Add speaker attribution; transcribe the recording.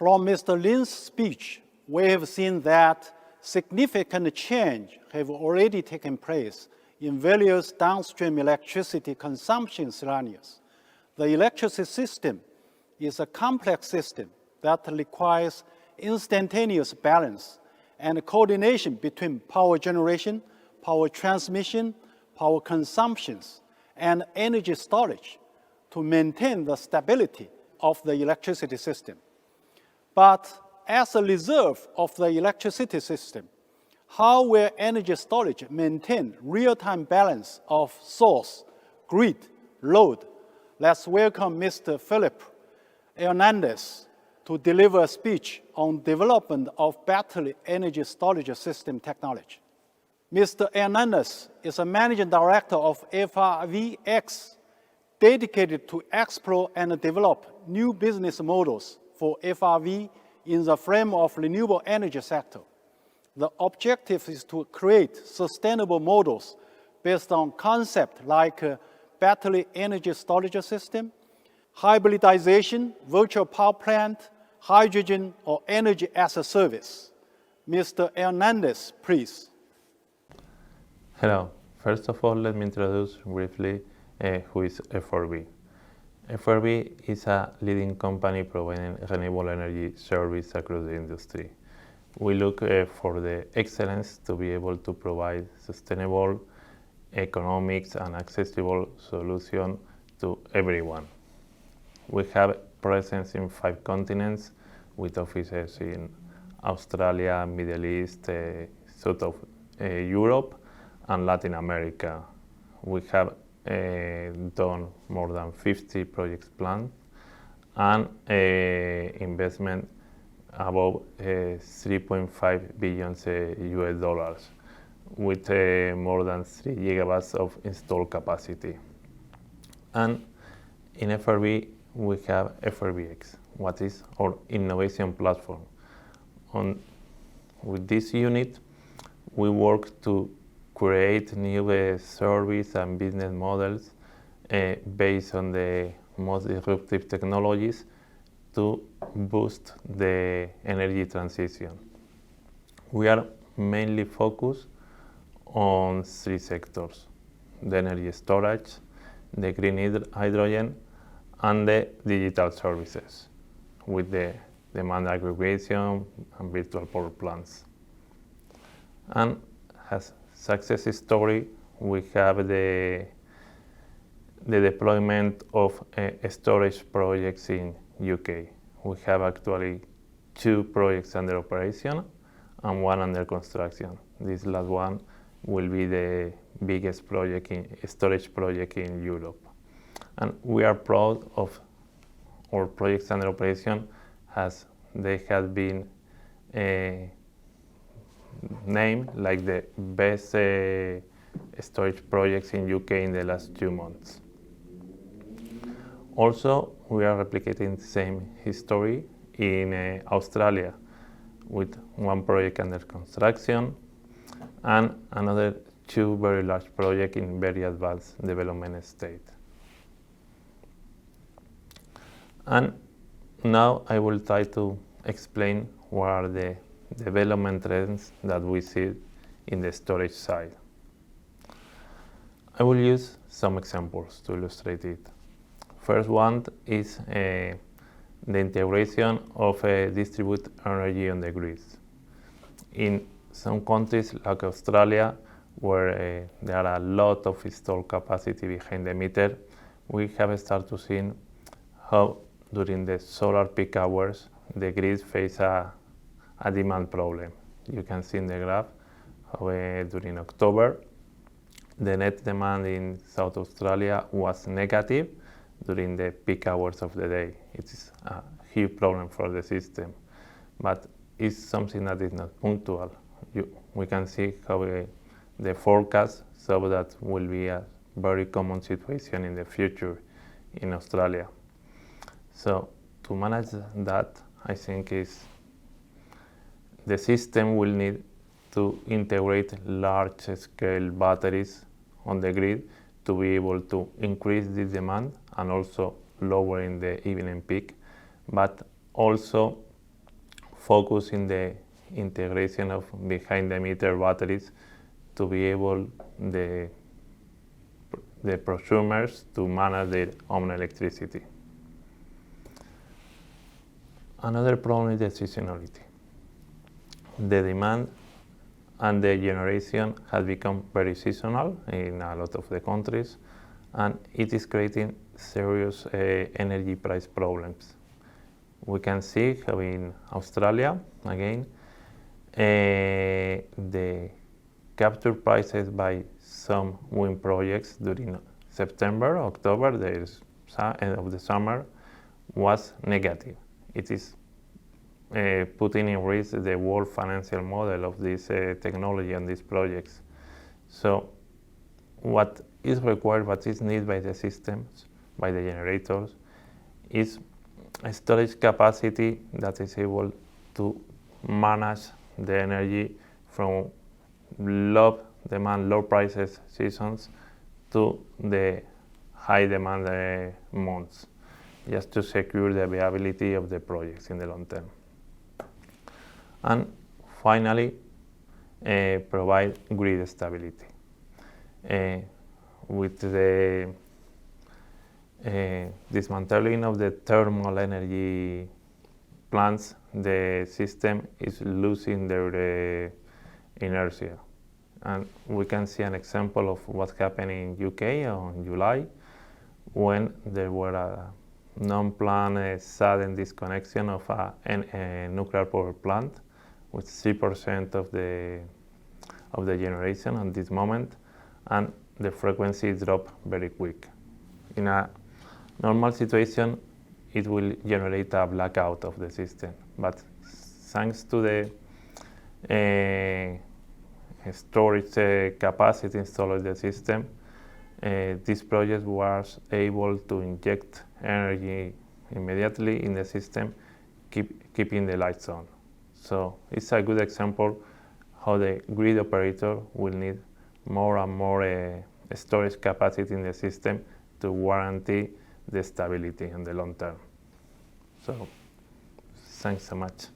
Speaker 1: From Mr. Lin's speech, we have seen that significant change have already taken place in various downstream electricity consumption scenarios. The electricity system is a complex system that requires instantaneous balance and coordination between power generation, power transmission, power consumptions, and energy storage to maintain the stability of the electricity system. But as a reserve of the electricity system, how will energy storage maintain real-time balance of source, grid, load? Let's welcome Mr. Felipe Hernandez to deliver a speech on development of battery energy storage system technology. Mr. Hernandez is a managing director of FRV-X, dedicated to explore and develop new business models for FRV in the frame of renewable energy sector. The objective is to create sustainable models based on concepts like battery energy storage system, hybridization, virtual power plant, hydrogen, or energy as a service. Mr. Hernandez, please.
Speaker 2: Hello. First of all, let me introduce briefly who is FRV. FRV is a leading company providing renewable energy service across the industry. We look for the excellence to be able to provide sustainable, economics, and accessible solution to everyone. We have presence in 5 continents with offices in Australia, Middle East, South of Europe, and Latin America. We have done more than 50 projects planned and investment above 3.5 billion US dollars with more than 3 gigawatts of installed capacity. And in FRV, we have FRV-X, what is our innovation platform. With this unit, we work to create new service and business models based on the most disruptive technologies to boost the energy transition. We are mainly focused on 3 sectors: the energy storage, the green hydrogen, and the digital services with the demand aggregation and virtual power plants. And as success story, we have the deployment of storage projects in UK. We have actually 2 projects under operation and 1 under construction. This last one will be the biggest storage project in Europe. And we are proud of our projects under operation as they have been named like the best storage projects in UK in the last 2 months. Also, we are replicating the same history in Australia with 1 project under construction and another 2 very large projects in very advanced development state. And now I will try to explain what are the development trends that we see in the storage side. I will use some examples to illustrate it. First one is the integration of distributed energy on the grids. In some countries like Australia, where there are a lot of installed capacity behind the meter, we have started to see how during the solar peak hours the grids face a demand problem. You can see in the graph how during October the net demand in South Australia was negative during the peak hours of the day. It is a huge problem for the system, but it's something that is not punctual. We can see how the forecast so that will be a very common situation in the future in Australia. So to manage that, I think the system will need to integrate large-scale batteries on the grid to be able to increase the demand and also lowering the evening peak, but also focus in the integration of behind-the-meter batteries to be able the prosumers to manage their own electricity. Another problem is the seasonality. The demand and the generation has become very seasonal in a lot of the countries, and it is creating serious energy price problems. We can see how in Australia, again, the capture prices by some wind projects during September, October, the end of the summer, was negative. It is putting in risk the world financial model of this technology and these projects. So what is required, what is needed by the systems, by the generators, is a storage capacity that is able to manage the energy from low demand, low prices seasons to the high demand months, just to secure the viability of the projects in the long term. And finally, provide grid stability. With the dismantling of the thermal energy plants, the system is losing their inertia. And we can see an example of what happened in UK on July, when there were a non-planned sudden disconnection of a nuclear power plant with 3% of the generation at this moment, and the frequency dropped very quick. In a normal situation, it will generate a blackout of the system, but thanks to the storage capacity installed in the system, this project was able to inject energy immediately in the system, keeping the lights on. So it's a good example how the grid operator will need more and more storage capacity in the system to guarantee the stability in the long term. So thanks so much.